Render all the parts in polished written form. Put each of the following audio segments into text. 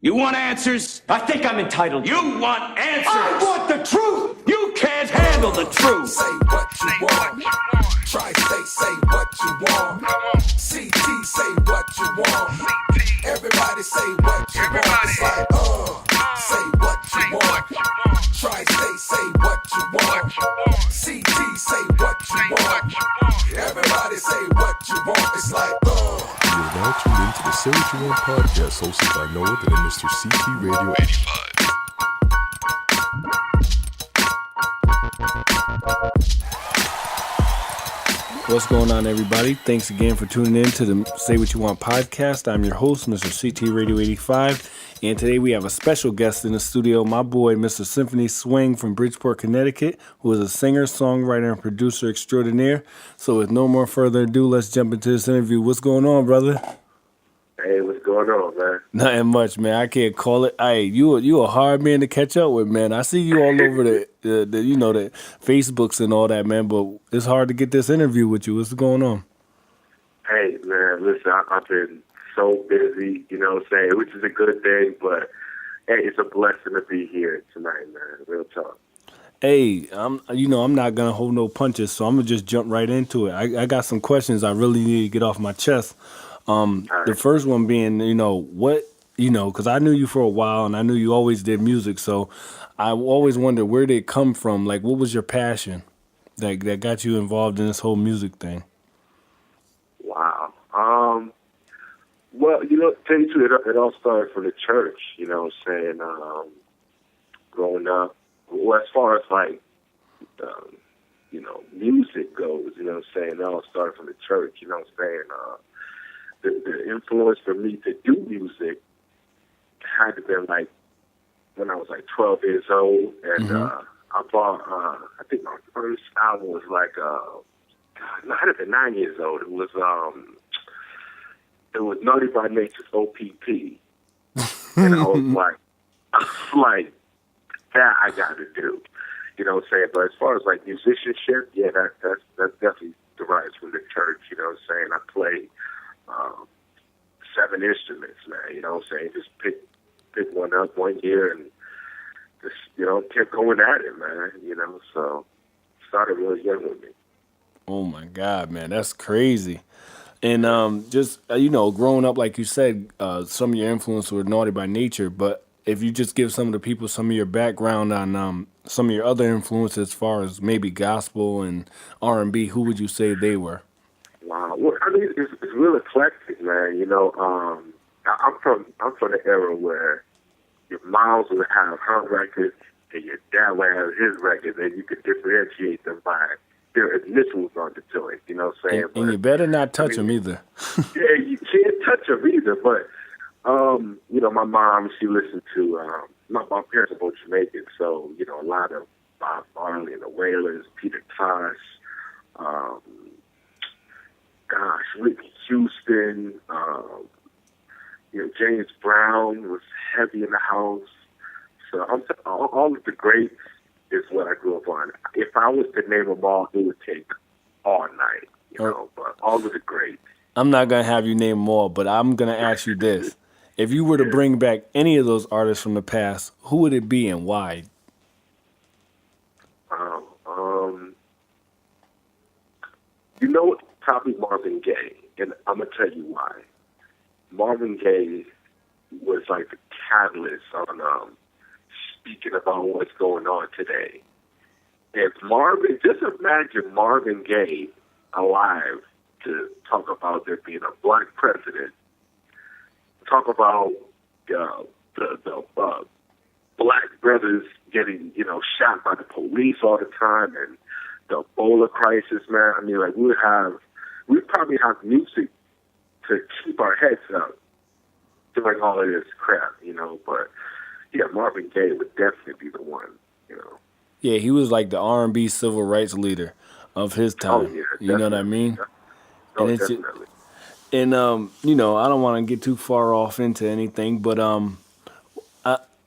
You want answers? I think I'm entitled. You want answers? I want the truth! You can't handle the truth. Say what you want. Tri-State, say what you want. CT, say what you want. Everybody say what you want. It's like, say what you want. Tri-State, say what you want. CT, say what you want. Everybody say what you want. It's like, You are now tuned into the Singer-songwriter podcast hosted by Noah and Mr. CT Radio 85. What's going on, everybody? Thanks again for tuning in to the Say What You Want podcast. I'm your host, Mr. CT Radio 85, and today we have a special guest in the studio, my boy, Mr. Symphony Swing from Bridgeport, Connecticut, who is a singer, songwriter, and producer extraordinaire. So with no more further ado, let's jump into this interview. What's going on, brother? Hey, what's going on, man? Nothing much, man. I can't call it. Hey, you a hard man to catch up with, man. I see you all over the the Facebooks and all that, man. But it's hard to get this interview with you. What's going on? Hey, man, listen, I've been so busy, you know what I'm saying, which is a good thing, but hey, it's a blessing to be here tonight, man. Real talk. Hey, I'm not gonna hold no punches, so I'm gonna just jump right into it. I got some questions I really need to get off my chest. The first one being, because I knew you for a while and I knew you always did music, so I always wondered where did it come from? Like, what was your passion that got you involved in this whole music thing? Wow. Well, to tell you the truth, it all started from the church, you know what I'm saying, growing up. Well, as far as like, music goes, you know what I'm saying, it all started from the church, you know what I'm saying. The influence for me to do music had to be like when I was like 12 years old, and I bought. I think my first album was like, I had to be 9 years old. It was Naughty by Nature's OPP, and I was like, that I got to do. You know what I'm saying? But as far as like musicianship, yeah, that's definitely derives from the church. You know what I'm saying? I play 7 instruments, man, you know what I'm saying? Just pick one up one year and just, kept going at it, man, so started really young with me. Oh my God, man, that's crazy. And growing up, like you said, some of your influence were Naughty by Nature, but if you just give some of the people some of your background on some of your other influences as far as maybe gospel and R&B, who would you say they were? Wow, well, I mean, it's real eclectic, man. I'm from the era where your moms would have her records and your dad would have his records, and you could differentiate them by their initials on the joint. You know what I'm saying? And you better not touch them either. Yeah, you can't touch them either. But my mom, she listened to my parents are both Jamaican, so a lot of Bob Marley and the Wailers, Peter Tosh. Whitney Houston, James Brown was heavy in the house. So all of the greats is what I grew up on. If I was to name them all, it would take all night, but all of the greats. I'm not going to have you name them all, but I'm going to ask you this. If you were to bring back any of those artists from the past, who would it be and why? Probably Marvin Gaye, and I'm going to tell you why. Marvin Gaye was like the catalyst on speaking about what's going on today. Just imagine Marvin Gaye alive to talk about there being a black president, talk about the black brothers getting, shot by the police all the time, and the Ebola crisis, man. I mean, like, we'd probably have music to keep our heads up during all of this crap, but yeah, Marvin Gaye would definitely be the one, Yeah, he was like the R&B civil rights leader of his time. Oh, yeah, you know what I mean? Oh, and definitely. I don't want to get too far off into anything, but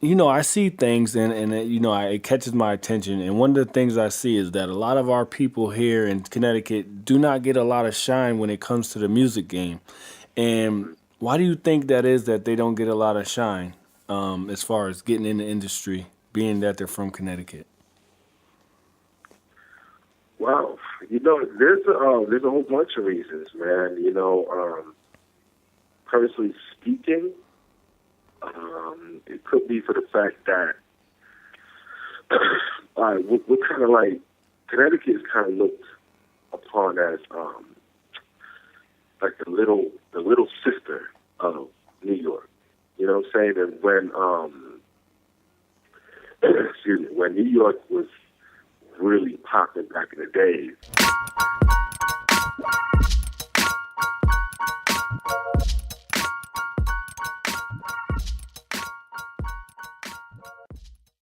I see things and it catches my attention. And one of the things I see is that a lot of our people here in Connecticut do not get a lot of shine when it comes to the music game. And why do you think that is that they don't get a lot of shine? as far as getting in the industry, being that they're from Connecticut? Well, there's a whole bunch of reasons, man. Personally speaking, it could be for the fact that we're kind of like Connecticut is kind of looked upon as like the little sister of New York. You know what I'm saying? And when when New York was really popping back in the days,